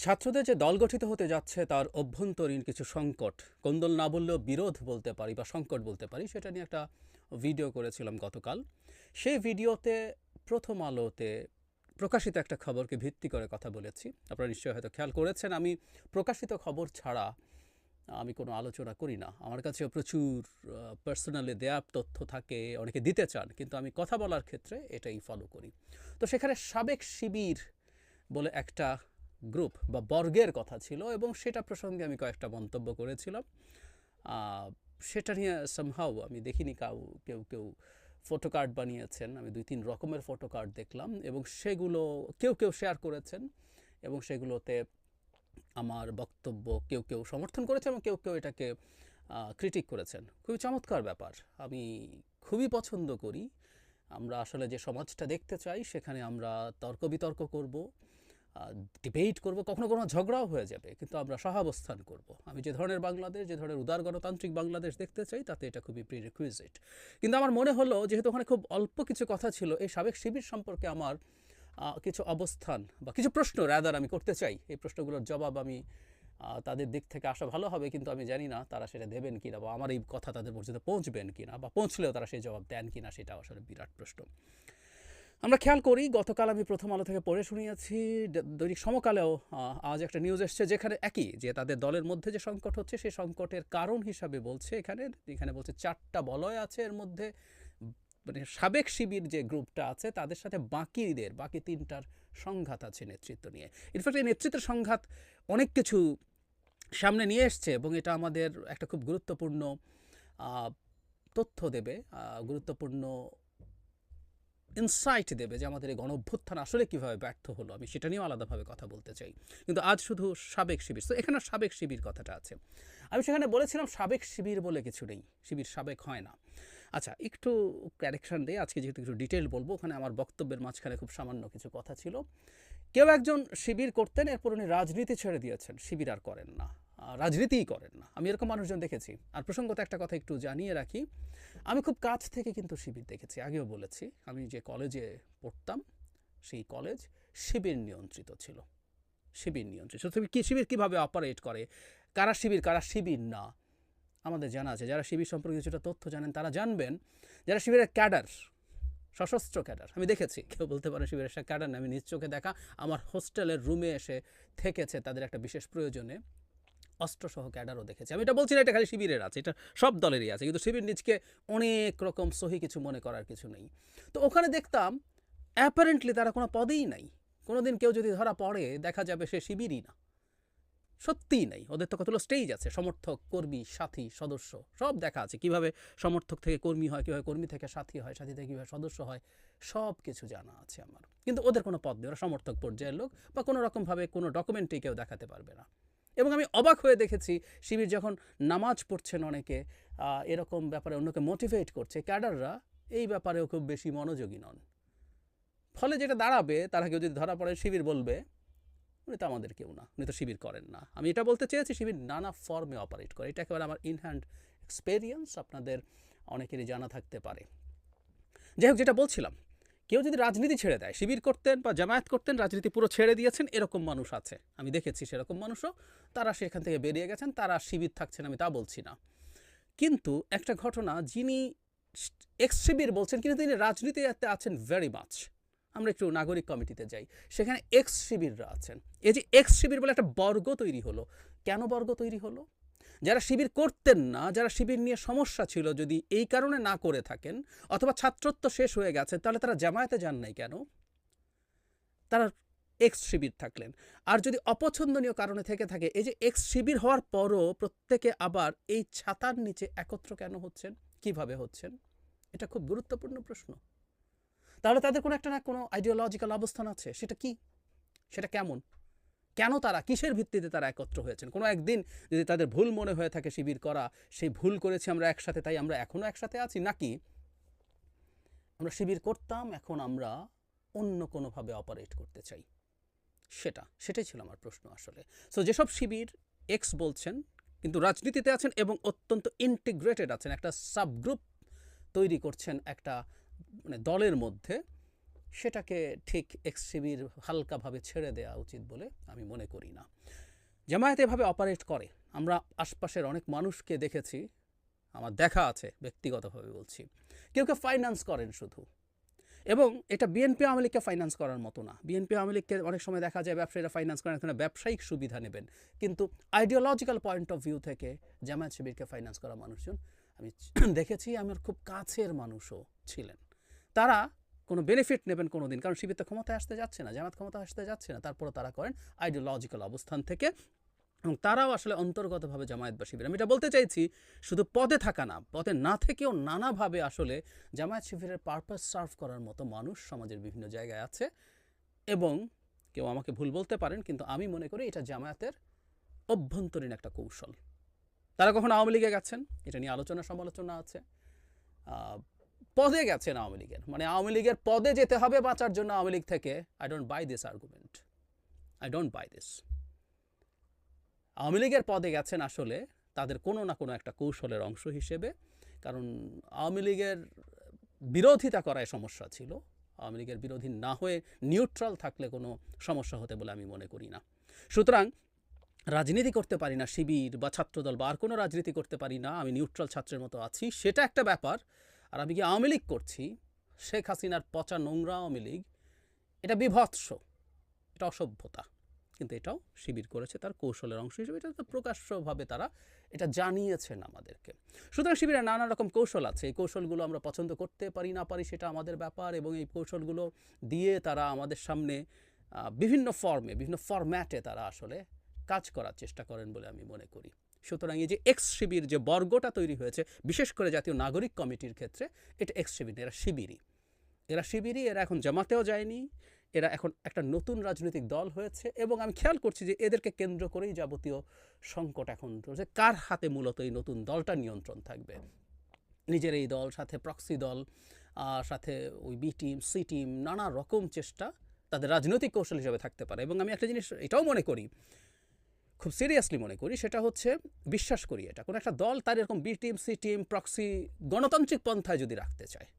ছাত্রদের যে দল গঠিত হতে যাচ্ছে তার অভ্যন্তরীণ কিছু সংকট, কোন্দল না বললেও বিরোধ বলতে পারি বা সংকট বলতে পারি, সেটা নিয়ে একটা ভিডিও করেছিলাম গতকাল। সেই ভিডিওতে প্রথম আলোতে প্রকাশিত একটা খবরকে ভিত্তি করে কথা বলেছি। আপনারা নিশ্চয়ই হয়তো খেয়াল করেছেন, আমি প্রকাশিত খবর ছাড়া আমি কোনো আলোচনা করি না। আমার কাছেও প্রচুর পার্সোনালি দেয়া তথ্য থাকে, অনেকে দিতে চান, কিন্তু আমি কথা বলার ক্ষেত্রে এটাই ফলো করি। তো সেখানে সাবেক শিবির বলে একটা গ্রুপ বা বর্গের কথা ছিল এবং সেটা প্রসঙ্গে আমি কয়েকটা মন্তব্য করেছিলাম। সেটা নিয়ে সামহাউ আমি দেখিনি কেউ কেউ ফটো কার্ড বানিয়েছেন। আমি ২-৩ রকমের ফটো কার্ড দেখলাম এবং সেগুলো কেউ কেউ শেয়ার করেছেন এবং সেগুলোতে আমার বক্তব্য কেউ কেউ সমর্থন করেছেন এবং কেউ কেউ এটাকে ক্রিটিক করেছেন। খুবই চমৎকার ব্যাপার, আমি খুবই পছন্দ করি। আমরা আসলে যে সমাজটা দেখতে চাই সেখানে আমরা তর্ক বিতর্ক করব, ডিবেট করব, কখনো কখনো ঝগড়াও হয়ে যাবে, কিন্তু আমরা সহাবস্থান করব। আমি যে ধরনের বাংলাদেশ, যে ধরনের উদার গণতান্ত্রিক বাংলাদেশ দেখতে চাই, তাতে এটা খুবই প্রিরিকুইজিট। কিন্তু আমার মনে হলো যেহেতু ওখানে খুব অল্প কিছু কথা ছিল, এই সাবেক শিবির সম্পর্কে আমার কিছু অবস্থান বা কিছু প্রশ্ন রাদার আমি করতে চাই। এই প্রশ্নগুলোর জবাব আমি তাদের দিক থেকে আসা ভালো হবে, কিন্তু আমি জানি না তারা সেটা দেবেন কিনা বা আমার এই কথা তাদের পর্যন্ত পৌঁছবেন কিনা, বা পৌঁছলেও তারা সেই জবাব দেন কিনা, সেটা আসলে বিরাট প্রশ্ন। আমরা খেয়াল করি, গতকাল আমি প্রথম আলো থেকে পড়ে শুনিয়েছি, দৈনিক সমকালেও আজ একটা নিউজ এসছে যেখানে একই, যে তাদের দলের মধ্যে যে সংকট হচ্ছে সেই সংকটের কারণ হিসাবে বলছে, এখানে বলছে 4টা বলয় আছে এর মধ্যে। মানে সাবেক শিবির যে গ্রুপটা আছে তাদের সাথে বাকি 3টার সংঘাত আছে নেতৃত্ব নিয়ে। ইনফ্যাক্ট এই নেতৃত্বের সংঘাত অনেক কিছু সামনে নিয়ে এসছে এবং এটা আমাদের একটা খুব গুরুত্বপূর্ণ তথ্য দেবে, গুরুত্বপূর্ণ ইনসাইট দেবে যে আমাদের এই গণঅভ্যুত্থান আসলে কীভাবে ব্যর্থ হলো। আমি সেটা নিয়েও আলাদাভাবে কথা বলতে চাই, কিন্তু আজ শুধু সাবেক শিবির। তো এখানে সাবেক শিবির কথাটা আছে। আমি সেখানে বলেছিলাম সাবেক শিবির বলে কিছু নেই, শিবির সাবেক হয় না। আচ্ছা, একটু কারেকশন দিয়ে আজকে যেহেতু একটু ডিটেল বলবো, ওখানে আমার বক্তব্যের মাঝখানে খুব সামান্য কিছু কথা ছিল। কেউ একজন শিবির করতেন, এরপর উনি রাজনীতি ছেড়ে দিয়েছেন, শিবির আর করেন না, রাজনীতিই করেন না। আমি এরকম মানুষজন দেখেছি। আর প্রসঙ্গত একটা কথা একটু জানিয়ে রাখি, আমি খুব কাছ থেকে কিন্তু শিবির দেখেছি। আগেও বলেছি, আমি যে কলেজে পড়তাম সেই কলেজ শিবির নিয়ন্ত্রিত ছিল। শিবির নিয়ন্ত্রিত। তুমি কি শিবির কীভাবে অপারেট করে, কারা শিবির না, আমাদের জানা আছে। যারা শিবির সম্পর্কে কিছুটা তথ্য জানেন তারা জানবেন, যারা শিবিরের ক্যাডার, সশস্ত্র ক্যাডার, আমি দেখেছি। কেউ বলতে পারে শিবিরের একটা ক্যাডার না, আমি নিজ চোখে দেখা, আমার হোস্টেলের রুমে এসে থেকেছে তাদের একটা বিশেষ প্রয়োজনে অস্ত্রসহ ক্যাডারও দেখেছি। আমি এটা বলছি না এটা খালি শিবিরের আছে, এটা সব দলেরই আছে, কিন্তু শিবির নিজকে অনেক রকম সহি কিছু মনে করার কিছু নেই। তো ওখানে দেখতাম অ্যাপারেন্টলি তারা কোনো পদেই নাই। কোনোদিন কেউ যদি ধরা পড়ে দেখা যাবে সে শিবিরই না, সত্যিই নাই। ওদের তো কতগুলো স্টেজ আছে, সমর্থক, কর্মী, সাথী, সদস্য, সব দেখা আছে। কিভাবে সমর্থক থেকে কর্মী হয়, কীভাবে কর্মী থেকে সাথী হয়, সাথী থেকে কীভাবে সদস্য হয়, সব কিছু জানা আছে আমার। কিন্তু ওদের কোনো পদ নেই, ওরা সমর্থক পর্যায়ের লোক, বা কোনো রকমভাবে কোনো ডকুমেন্টই কেউ দেখাতে পারবে না। এবং আমি অবাক হয়ে দেখেছি শিবির যখন নামাজ পড়ছেন অনেকে, এরকম ব্যাপারে অন্যকে মোটিভেট করছে, ক্যাডাররা এই ব্যাপারেও খুব বেশি মনোযোগী নন। ফলে যেটা দাঁড়াবে, তারা কেউ যদি ধরা পড়ে শিবির বলবে উনি তো আমাদের কেউ না, উনি তো শিবির করেন না। আমি এটা বলতে চেয়েছি শিবির নানা ফর্মে অপারেট করে, এটা একেবারে আমার ইনহ্যান্ড এক্সপেরিয়েন্স, আপনাদের অনেকেরই জানা থাকতে পারে। যাই হোক, যেটা বলছিলাম, কেউ যদি রাজনীতি ছেড়ে দেয়, শিবির করতেন বা জামায়াত করতেন, রাজনীতি পুরো ছেড়ে দিয়েছেন, এরকম মানুষ আছে, আমি দেখেছি সেরকম মানুষও। তারা সেখান থেকে বেরিয়ে গেছেন, তারা শিবির থাকছেন, আমি তা বলছি না। কিন্তু একটা ঘটনা, যিনি এক্স শিবির বলছেন কিন্তু তিনি রাজনীতিতে আছেন ভেরি মাচ। আমরা একটু নাগরিক কমিটিতে যাই, সেখানে এক্স শিবিররা আছেন। এই যে এক্স শিবির বলে একটা বর্গ তৈরি হলো, কেন বর্গ তৈরি হলো? যারা শিবির করতেন না, যারা শিবির নিয়ে সমস্যা ছিল, যদি এই কারণে না করে থাকেন, অথবা ছাত্রত্ব শেষ হয়ে গেছে, তাহলে তারা জামায়াতে যান নাই কেন? তারা এক্স শিবির থাকলেন। আর যদি অপছন্দনীয় কারণে থেকে থাকে, এই যে এক্স শিবির হওয়ার পরও প্রত্যেকে আবার এই ছাতার নিচে একত্র কেন হচ্ছেন, কিভাবে হচ্ছেন? এটা খুব গুরুত্বপূর্ণ প্রশ্ন। তাহলে তাদের কোনো একটা না কোনো আইডিওলজিক্যাল অবস্থান আছে, সেটা কি, সেটা কেমন, কেন তারা, কিসের ভিত্তিতে তারা একত্র হয়েছেন? কোনো একদিন যদি তাদের ভুল মনে হয়ে থাকে শিবির করা, সেই ভুল করেছি আমরা একসাথে, তাই আমরা এখনও একসাথে আছি, নাকি আমরা শিবির করতাম, এখন আমরা অন্য কোনোভাবে অপারেট করতে চাই? সেটাই ছিল আমার প্রশ্ন আসলে। সো যেসব শিবির এক্স বলছেন কিন্তু রাজনীতিতে আছেন এবং অত্যন্ত ইন্টিগ্রেটেড আছেন, একটা সাবগ্রুপ তৈরি করছেন একটা মানে দলের মধ্যে, সেটাকে ঠিক এক্স শিবির হালকাভাবে ছেড়ে দেওয়া উচিত বলে আমি মনে করি না। জামায়াত এভাবে অপারেট করে, আমরা আশপাশের অনেক মানুষকে দেখেছি, আমার দেখা আছে, ব্যক্তিগতভাবে বলছি, কেউ কেউ ফাইন্যান্স করেন শুধু। এবং এটা বিএনপি আওয়ামী লীগকে ফাইন্যান্স করার মতো না। বিএনপি আওয়ামী লীগকে অনেক সময় দেখা যায় ব্যবসায়ীরা ফাইন্যান্স করেন, এখানে ব্যবসায়িক সুবিধা নেবেন, কিন্তু আইডিওলজিক্যাল পয়েন্ট অফ ভিউ থেকে জামায়াত শিবিরকে ফাইন্যান্স করা মানুষজন আমি দেখেছি, আমার খুব কাছের মানুষও ছিলেন। তারা কোনো বেনিফিট নেবেন কোনো দিন, কারণ শিবির তো ক্ষমতায় আসতে যাচ্ছে না, জামাত ক্ষমতা আসতে যাচ্ছে না, তারপরও তারা করেন আইডিওলজিক্যাল অবস্থান থেকে, এবং তারাও আসলে অন্তর্গতভাবে জামায়াত বা শিবির। আমি এটা বলতে চাইছি শুধু পদে থাকা না, পদে না থেকেও নানাভাবে আসলে জামায়াত শিবিরের পারপাস সার্ভ করার মতো মানুষ সমাজের বিভিন্ন জায়গায় আছে। এবং কেউ আমাকে ভুল বলতে পারেন, কিন্তু আমি মনে করি এটা জামায়াতের অভ্যন্তরীণ একটা কৌশল। তারা কখন আওয়ামী লীগে গেছেন, এটা নিয়ে আলোচনা সমালোচনা আছে। পদে গেছেন আওয়ামী লীগের, মানে আওয়ামী লীগের পদে যেতে হবে বাঁচার জন্য আওয়ামী লীগ থেকে। I don't by this argument, I don't by this. Awami লীগের পদে গেছেন আসলে তাদের কোনো না কোনো একটা কৌশলের অংশ হিসেবে, কারণ আওয়ামী লীগের বিরোধিতা করায় সমস্যা ছিল। আওয়ামী লীগের বিরোধী না হয়ে নিউট্রাল থাকলে কোনো সমস্যা হতে বলে আমি মনে করি না। সুতরাং রাজনীতি করতে পারি না শিবির বা ছাত্রদল বা আর কোনো রাজনীতি করতে পারি না, আমি নিউট্রাল ছাত্রের মতো আছি, সেটা একটা ব্যাপার। আর আমি কি আওয়ামী লীগ করছি, শেখ হাসিনার পচা নোংরা আওয়ামী লীগ, এটা বিভৎস, এটা অসভ্যতা। কিন্তু এটাও শিবির করেছে তার কৌশলের অংশ হিসেবে, এটা তো প্রকাশ্যভাবে তারা এটা জানিয়েছেন আমাদেরকে। সুতরাং শিবিরের নানা রকম কৌশল আছে, এই কৌশলগুলো আমরা পছন্দ করতে পারি না পারি সেটা আমাদের ব্যাপার, এবং এই কৌশলগুলো দিয়ে তারা আমাদের সামনে বিভিন্ন ফর্মে বিভিন্ন ফরম্যাটে তারা আসলে কাজ করার চেষ্টা করেন বলে আমি মনে করি। সুতরাং এই যে এক্স শিবির যে বর্গটা তৈরি হয়েছে, বিশেষ করে জাতীয় নাগরিক কমিটির ক্ষেত্রে, এটা এক্স শিবির, এরা শিবিরই, এরা এখন জামাতেও যায়নি, এরা এখন একটা নতুন রাজনৈতিক দল হয়েছে। এবং আমি খেয়াল করছি যে এদেরকে কেন্দ্র করেই যাবতীয় সংকট এখন রয়েছে, কার হাতে মূলত এই নতুন দলটা নিয়ন্ত্রণ থাকবে। নিজের এই দল, সাথে প্রক্সি দল, সাথে ওই বি টিম সি টিম, নানা রকম চেষ্টা তাদের রাজনৈতিক কৌশল হিসেবে থাকতে পারে। এবং আমি একটা জিনিস এটাও মনে করি, খুব সিরিয়াসলি মনে করি, সেটা হচ্ছে বিশ্বাস করি এটা কোনো একটা দল তার এরকম B team C team proxy গণতান্ত্রিক পন্থায় যদি রাখতে চায়,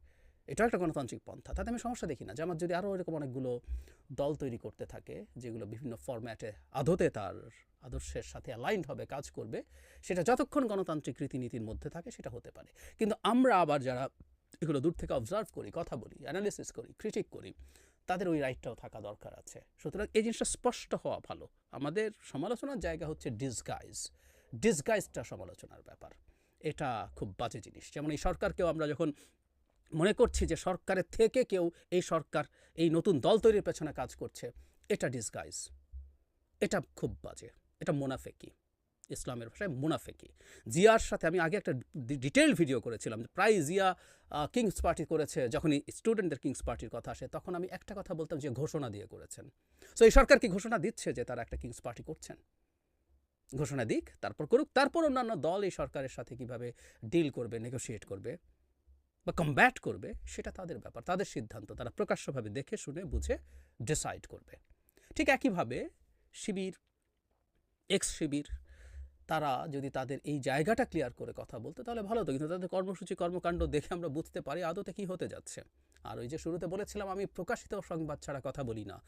এটাও একটা গণতান্ত্রিক পন্থা, তাতে আমি সমস্যা দেখি না। জামাত যদি আরও এরকম অনেকগুলো দল তৈরি করতে থাকে যেগুলো বিভিন্ন ফরম্যাটে আদতে তার আদর্শের সাথে অ্যালাইন্ড হবে, কাজ করবে, সেটা যতক্ষণ গণতান্ত্রিক রীতিনীতির মধ্যে থাকে সেটা হতে পারে। কিন্তু আমরা আবার যারা এগুলো দূর থেকে অবজার্ভ করি, কথা বলি, অ্যানালিসিস করি, ক্রিটিক করি, তাদের ওই রাইটটাও থাকা দরকার আছে। সুতরাং এই জিনিসটা স্পষ্ট হওয়া ভালো। আমাদের সমালোচনার জায়গা হচ্ছে ডিসগাইজটা সমালোচনার ব্যাপার, এটা খুব বাজে জিনিস। যেমন এই সরকারকেও আমরা যখন মনে করছি যে সরকারের থেকে কেউ এই সরকার এই নতুন দল তৈরির পেছনে কাজ করছে, এটা ডিসগাইজ, এটা খুব বাজে, এটা মুনাফেকি, ইসলামের ভাষায় মুনাফেকি। জিয়ার সাথে আমি আগে একটা ডিটেইলড ভিডিও করেছিলাম, প্রায় জিয়া কিংস পার্টি করেছে, যখনই স্টুডেন্টদের কিংস পার্টির কথা আসে তখন আমি একটা কথা বলতাম যে ঘোষণা দিয়ে করেছেন। সো এই সরকার কি ঘোষণা দিচ্ছে যে তারা একটা কিংস পার্টি করছেন? ঘোষণা দিক, তারপর করুক, তারপর অন্যান্য দল এই সরকারের সাথে কিভাবে ডিল করবে, নেগোশিয়েট করবে বা কমব্যাট করবে, সেটা তাদের ব্যাপার, তাদের সিদ্ধান্ত, তারা প্রকাশ্যভাবে দেখে শুনে বুঝে ডিসাইড করবে। ঠিক একইভাবে শিবির, এক্স শিবির, তারা যদি তাদের এই জায়গাটা ক্লিয়ার করে কথা বলতে তাহলে ভালো হতো, কিন্তু তাদের কর্মসূচি কর্মকাণ্ড দেখে আমরা বুঝতে পারি আদতে কী হতে যাচ্ছে। আর ওই যে শুরুতে বলেছিলাম আমি প্রকাশিত সংবাদ ছাড়া কথা বলি না,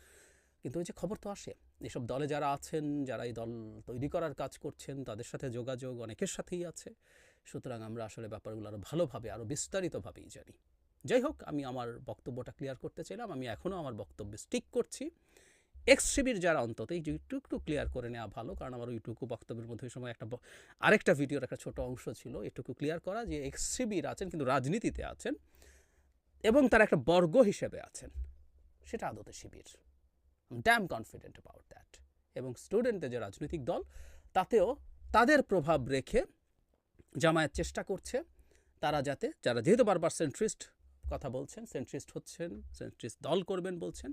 কিন্তু ওই যে খবর তো আসে, এসব দলে যারা আছেন, যারা এই দল তৈরি করার কাজ করছেন, তাদের সাথে যোগাযোগ অনেকের সাথেই আছে। সুতরাং আমরা আসলে ব্যাপারগুলো আরও ভালোভাবে, আরও বিস্তারিতভাবেই জানি। যাই হোক, আমি আমার বক্তব্যটা ক্লিয়ার করতে চাইলাম, আমি এখনও আমার বক্তব্যে স্টিক করছি। এক্স শিবির যারা, অন্তত এই যে একটু ক্লিয়ার করে নেওয়া ভালো, কারণ আমার ওইটুকু বক্তব্যের মধ্যে ওই সময় আরেকটা ভিডিওর একটা ছোট অংশ ছিল, এটুকু ক্লিয়ার করা যে এক্স শিবির আছেন কিন্তু রাজনীতিতে আছেন এবং তারা একটা বর্গ হিসেবে আছেন, সেটা আদতে শিবির। Damn confident about that. এবং স্টুডেন্টদের যে রাজনৈতিক দল, তাতেও তাদের প্রভাব রেখে জামায়াত চেষ্টা করছে তারা যারা যেহেতু বারবার সেন্ট্রিস্ট কথা বলছেন, সেন্ট্রিস্ট হচ্ছেন, সেন্ট্রিস্ট দল করবেন বলছেন,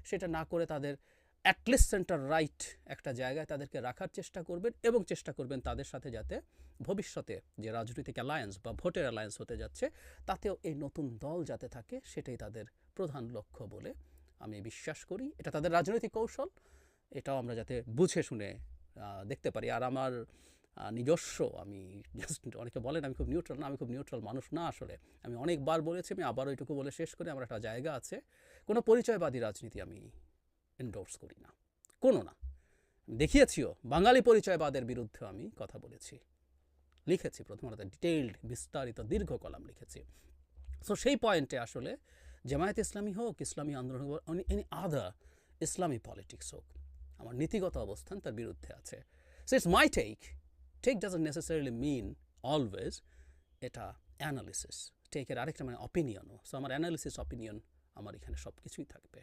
সেটা না করে তাদের অ্যাটলিস্ট সেন্টার রাইট একটা জায়গায় তাদেরকে রাখার চেষ্টা করবেন, এবং চেষ্টা করবেন তাদের সাথে যাতে ভবিষ্যতে যে রাজনৈতিক অ্যালায়েন্স বা ভোটের অ্যালায়েন্স হতে যাচ্ছে, তাতেও এই নতুন দল যাতে থাকে, সেটাই তাদের প্রধান লক্ষ্য বলে আমি বিশ্বাস করি। এটা তাদের রাজনৈতিক কৌশল, এটাও আমরা যাতে বুঝে শুনে দেখতে পারি। আর আমার নিজস্ব, আমি জাস্ট, অনেকে বলেন আমি খুব নিউট্রাল, না, আমি খুব নিউট্রাল মানুষ না। আসলে আমি অনেকবার বলেছি, আমি আবার ওইটুকু বলে শেষ করি, আমার একটা জায়গা আছে, কোনো পরিচয়বাদী রাজনীতি আমি এন্ডোর্স করি না, কোনো না। দেখিয়েছিও, বাঙালি পরিচয়বাদের বিরুদ্ধে আমি কথা বলেছি, লিখেছি, প্রথমত ডিটেইলড বিস্তারিত দীর্ঘ কলাম লিখেছি। সো সেই পয়েন্টে আসলে জামায়াত ইসলামী হোক, ইসলামী আন্দোলন হোক, এনি আদার ইসলামী পলিটিক্স হোক, আমার নীতিগত অবস্থান তার বিরুদ্ধে আছে। So it's my take doesn't necessarily mean always এটা অ্যানালিসিস। টেকের আরেকটা মানে অপিনিয়নও। সো আমার অ্যানালিসিস, অপিনিয়ন, আমার এখানে সব কিছুই থাকবে।